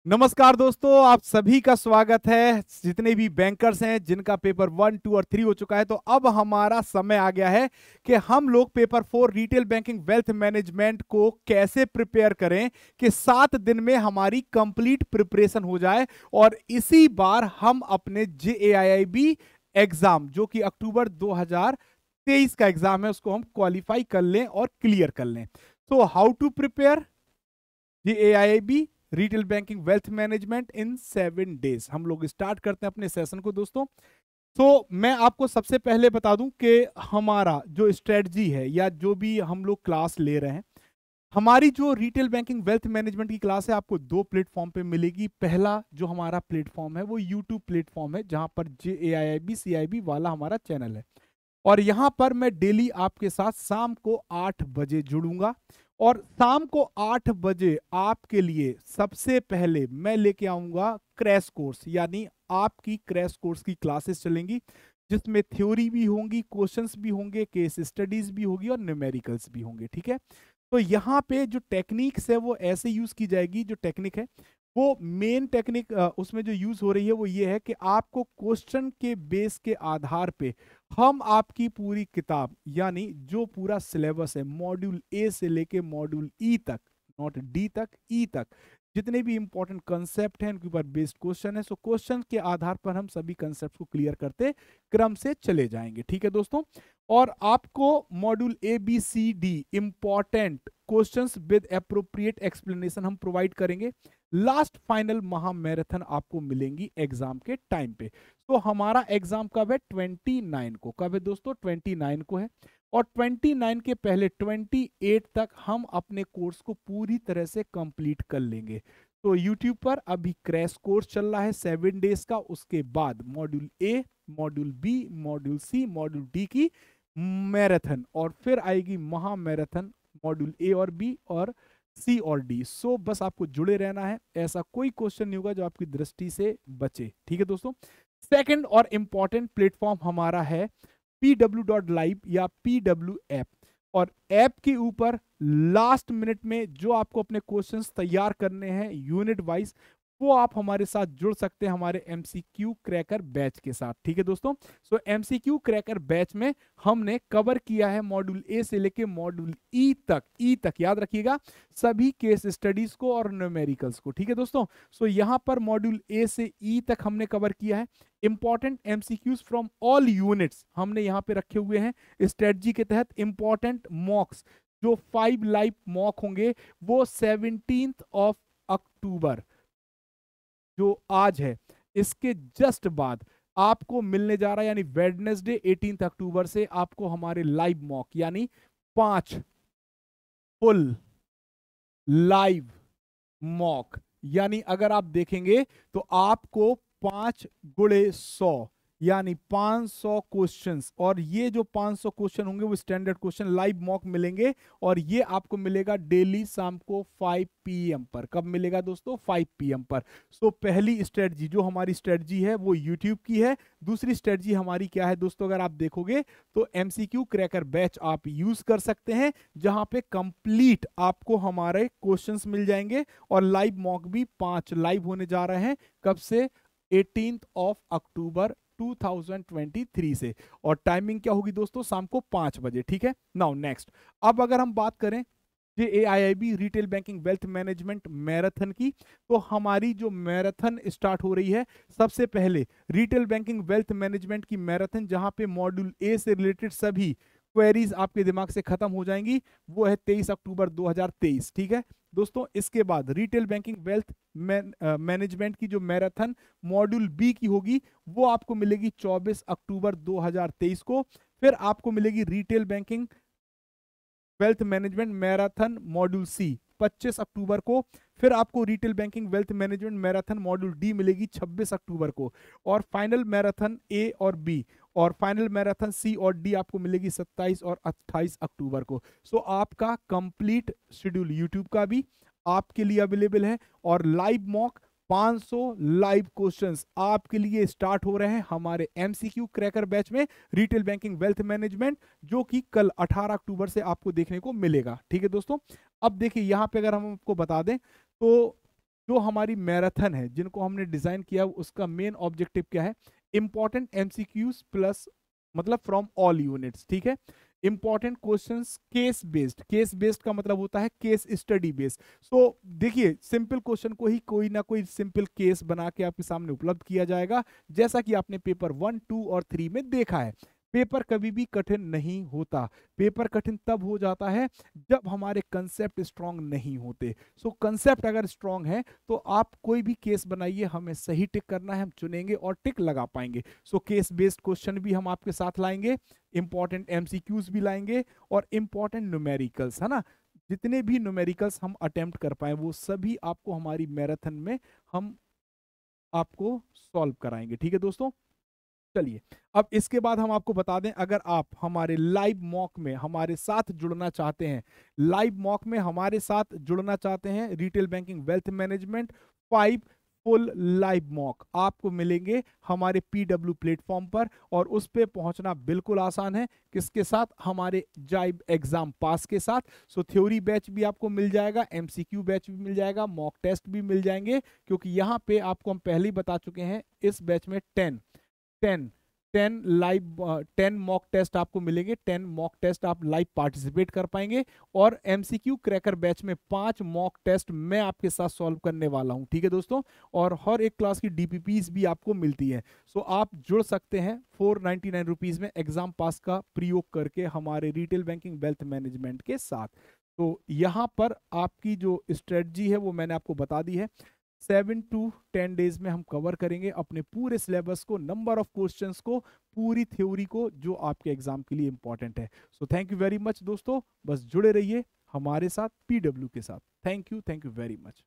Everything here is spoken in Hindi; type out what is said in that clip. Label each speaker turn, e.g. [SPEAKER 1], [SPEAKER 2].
[SPEAKER 1] नमस्कार दोस्तों, आप सभी का स्वागत है। जितने भी बैंकर्स हैं जिनका पेपर 1, 2 और 3 हो चुका है, तो अब हमारा समय आ गया है कि हम लोग paper 4 retail banking wealth management को कैसे प्रिपेयर करें कि 7 दिन में हमारी कंप्लीट प्रिपरेशन हो जाए और इसी बार हम अपने JAIIB एग्जाम, जो कि अक्टूबर 2023 का एग्जाम है, उसको हम क्वालिफाई कर लें और क्लियर कर लें। तो how to prepare JAIIB retail banking wealth management in 7 days. हम लोग स्टार्ट करते हैं अपने सेशन को दोस्तों। तो मैं आपको सबसे पहले बता दूं कि हमारा जो स्ट्रेटजी है या जो भी हम लोग क्लास ले रहे हैं, हमारी जो रिटेल बैंकिंग वेल्थ मैनेजमेंट की क्लास है आपको 2 प्लेटफॉर्म पे मिलेगी। पहला जो हमारा प्लेटफॉर्म है वो यूट्यूब प्लेटफॉर्म है, जहां पर JAIIB CIB वाला हमारा चैनल है, और यहां पर मैं डेली आपके साथ शाम को 8 बजे जुड़ूंगा। और शाम को 8 बजे आपके लिए सबसे पहले मैं लेके आऊंगा क्रैश कोर्स, यानी आपकी क्रैश कोर्स की क्लासेस चलेंगी, जिसमें थ्योरी भी होंगी, क्वेश्चंस भी होंगे, केस स्टडीज भी होगी और न्यूमेरिकल्स भी होंगे। ठीक है, तो यहाँ पे जो टेक्निक्स है वो ऐसे यूज की जाएगी। जो टेक्निक है वो मेन टेक्निक उसमें जो यूज हो रही है वो ये है कि आपको क्वेश्चन के बेस के आधार पे हम आपकी पूरी किताब, यानी जो पूरा सिलेबस है मॉड्यूल ए से लेके मॉड्यूल ई तक, नॉट डी तक, ई तक, जितने भी इंपॉर्टेंट कंसेप्ट हैं उनके ऊपर बेस्ड क्वेश्चन है। सो क्वेश्चन के आधार पर हम सभी कंसेप्ट को क्लियर करते क्रम से चले जाएंगे। ठीक है दोस्तों, और आपको module ABCD important questions with appropriate explanation हम प्रोवाइड करेंगे। लास्ट फाइनल महा मैराथन आपको मिलेंगी एग्जाम के टाइम पे। तो हमारा एग्जाम कब है? 29 को। कब है दोस्तों? 29 को है। और 29 के पहले 28 तक हम अपने कोर्स को पूरी तरह से कंप्लीट कर लेंगे। तो YouTube पर अभी क्रैश कोर्स चल रहा है 7 डेज का। उसके बाद module A, module B, module C, module D की मैराथन, और फिर आएगी महा मैराथन मॉड्यूल ए और बी और सी और डी। सो बस आपको जुड़े रहना है, ऐसा कोई क्वेश्चन नहीं होगा जो आपकी दृष्टि से बचे। ठीक है दोस्तों, सेकंड और इंपॉर्टेंट प्लेटफॉर्म हमारा है pw.live या PW ऐप। और ऐप के ऊपर लास्ट मिनट में जो आपको अपने क्वेश्चंस तैयार करने हैं यूनिट वाइज, वो आप हमारे साथ जुड़ सकते हैं हमारे MCQ क्रैकर बैच के साथ। ठीक है दोस्तों, सो MCQ क्रैकर बैच में हमने कवर किया है मॉड्यूल ए से लेके मॉड्यूल ई तक याद रखिएगा, सभी केस स्टडीज को और न्यूमेरिकल्स को। ठीक है दोस्तों, सो यहां पर मॉड्यूल ए से ई तक हमने कवर किया है। Important MCQs from all units हमने यहां पे रखे हुए हैं। स्ट्रेटजी के तहत इंपॉर्टेंट मॉक्स, जो 5 लाइव मॉक होंगे, वो 17 अक्टूबर जो आज है इसके जस्ट बाद आपको मिलने जा रहा है, यानी वेडनेसडे 18 अक्टूबर से आपको हमारे लाइव मॉक, यानी 5 फुल लाइव मॉक, यानी अगर आप देखेंगे तो आपको 5 × 100 यानी 500 क्वेश्चंस, और ये जो 500 क्वेश्चन होंगे वो स्टैंडर्ड क्वेश्चन लाइव मॉक मिलेंगे। और ये आपको मिलेगा डेली शाम को 5 PM पर। कब मिलेगा दोस्तों? 5 PM पर। सो पहली स्ट्रेटजी जो हमारी स्ट्रेटजी है वो यूट्यूब की है। दूसरी स्ट्रेटजी हमारी क्या है दोस्तों? अगर आप देखोगे तो MCQ क्रैकर बैच आप यूज कर सकते हैं, जहां पे कंप्लीट आपको हमारे क्वेश्चंस मिल जाएंगे और लाइव मॉक भी 5 लाइव होने जा रहे हैं। कब से? 18 अक्टूबर 2023 से। और टाइमिंग क्या होगी दोस्तों? शाम को 5 बजे। ठीक है, नाउ नेक्स्ट, अब अगर हम बात करें JAIIB retail banking wealth management marathon की, तो हमारी जो मैराथन स्टार्ट हो रही है, सबसे पहले रिटेल बैंकिंग वेल्थ मैनेजमेंट की मैराथन, जहां पे मॉड्यूल ए से रिलेटेड सभी क्वेरीज आपके दिमाग से खत्म हो जाएंगी, वो है 23 अक्टूबर 2023। ठीक है दोस्तों, इसके बाद रिटेल बैंकिंग वेल्थ मैनेजमेंट की जो मैराथन मॉड्यूल बी की होगी, वो आपको मिलेगी 24 अक्टूबर 2023 को। फिर आपको मिलेगी retail banking wealth management marathon module C 25 अक्टूबर को। फिर आपको retail banking wealth management marathon module D मिलेगी 26 अक्टूबर को। और फाइनल मैराथन ए और बी और फाइनल मैराथन सी और डी आपको मिलेगी 27 और 28 अक्टूबर को। सो आपका कंप्लीट शेड्यूल यूट्यूब का भी आपके लिए अवेलेबल है, और लाइव मॉक 500 लाइव क्वेश्चंस आपके लिए स्टार्ट हो रहे हैं हमारे MCQ क्रैकर बैच में रिटेल बैंकिंग वेल्थ मैनेजमेंट, जो कि कल 18 अक्टूबर से आपको देखने को मिलेगा। ठीक है दोस्तों, अब देखिए यहां पे अगर हम आपको बता दें तो जो हमारी मैराथन है, जिनको हमने डिजाइन किया, उसका मेन ऑब्जेक्टिव क्या है? इंपॉर्टेंट एमसीक्यूज प्लस, मतलब फ्रॉम ऑल यूनिट्स, ठीक है। Important questions case based, case based का मतलब होता है केस स्टडी बेस्ड। सो देखिए, सिंपल क्वेश्चन को ही कोई ना कोई सिंपल केस बना के आपके सामने उपलब्ध किया जाएगा, जैसा कि आपने पेपर 1, 2 और 3 में देखा है। पेपर कभी भी कठिन नहीं होता। पेपर कठिन तब हो जाता है जब हमारे कंसेप्ट स्ट्रांग नहीं होते। सो कंसेप्ट अगर स्ट्रांग है तो आप कोई भी केस बनाइए, हमें सही टिक करना है, हम चुनेंगे और टिक लगा पाएंगे। सो केस बेस्ड क्वेश्चन भी हम आपके साथ लाएंगे, इंपॉर्टेंट एमसीक्यूज भी लाएंगे, और इंपॉर्टेंट न्यूमेरिकल्स, है ना। जितने भी न्यूमेरिकल्स हम अटेम्प्ट कर पाए वो सभी आपको हमारी मैराथन में हम आपको सॉल्व कराएंगे, ठीक है दोस्तों। चलिए, अब इसके बाद हम आपको बता दें, अगर आप हमारे लाइव मॉक में हमारे साथ जुड़ना चाहते हैं, लाइव मॉक में हमारे साथ जुड़ना चाहते हैं, retail banking wealth management 5 full live mock आपको मिलेंगे हमारे पीडब्ल्यू प्लेटफॉर्म पर, और उस पे पहुंचना बिल्कुल आसान है। किसके साथ? हमारे जाइब एग्जाम पास के साथ। सो थ्योरी बैच भी आपको मिल जाएगा, एमसीक्यू बैच भी मिल जाएगा, मॉक टेस्ट भी मिल जाएंगे, क्योंकि यहाँ पे आपको हम पहले ही बता चुके हैं, इस बैच में 10 10 मॉक टेस्ट आपको मिलेंगे। 10 मॉक टेस्ट आप लाइव पार्टिसिपेट कर पाएंगे, और एमसीक्यू क्रैकर बैच में 5 मॉक टेस्ट मैं आपके साथ सॉल्व करने वाला हूं, ठीक है दोस्तों। और हर एक क्लास की डीपीपीज भी आपको मिलती है। सो आप जुड़ सकते हैं 499 रुपीज में एग्जाम पास का प्रयोग करके हमारे रिटेल बैंकिंग वेल्थ मैनेजमेंट के साथ। तो यहाँ पर आपकी जो स्ट्रेटजी है वो मैंने आपको बता दी है। 7 to 10 डेज में हम कवर करेंगे अपने पूरे सिलेबस को, नंबर ऑफ क्वेश्चंस को, पूरी थ्योरी को, जो आपके एग्जाम के लिए इंपॉर्टेंट है। So thank you very much दोस्तों, बस जुड़े रहिए हमारे साथ, पीडब्ल्यू के साथ। Thank you very much.